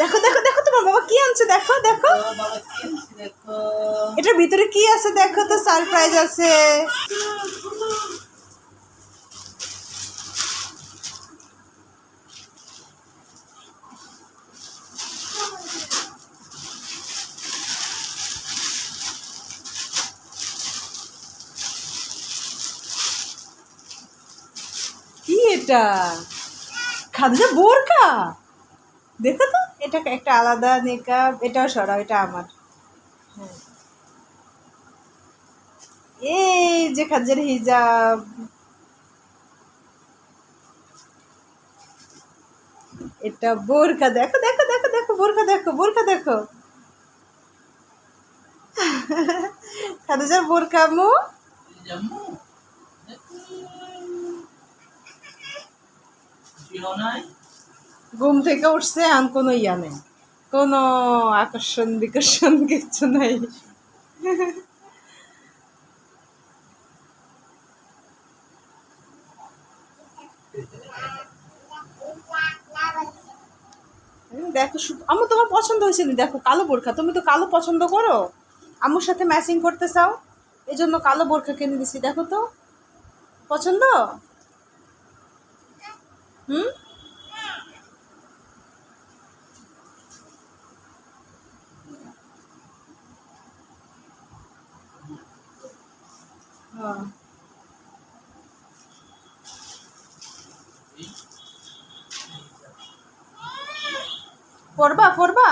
দেখো দেখো দেখো তোমার বাবা কি আনছে, দেখো দেখো এটার ভিতরে কি আছে, দেখো তো সারপ্রাইজ আছে। কি এটা? খাদিজা বোরকা, দেখো তো এটা একটা আলাদা নেকাব, এটাও সরাও, এটা আমার। হ্যাঁ, এই যে খাদিজার হিজাব, এটা বোরকা, দেখো দেখো দেখো দেখো বোরকা, দেখো বোরকা দেখো খাদিজার বোরকা আম্মু। ঘুম থেকে উঠছে, আর কোনো ইয়া নেই, কোনো আকর্ষণ বিকর্ষণ কিছু নাই। দেখো আম্মু তোমার পছন্দ হয়েছে নি, দেখো কালো বোরখা, তুমি তো কালো পছন্দ করো, আম্মুর সাথে ম্যাচিং করতে চাও, এই জন্য কালো বোরখা কিনে দিছি, দেখো তো পছন্দ। হুম, হ্যাঁ। পড়বা পড়বা।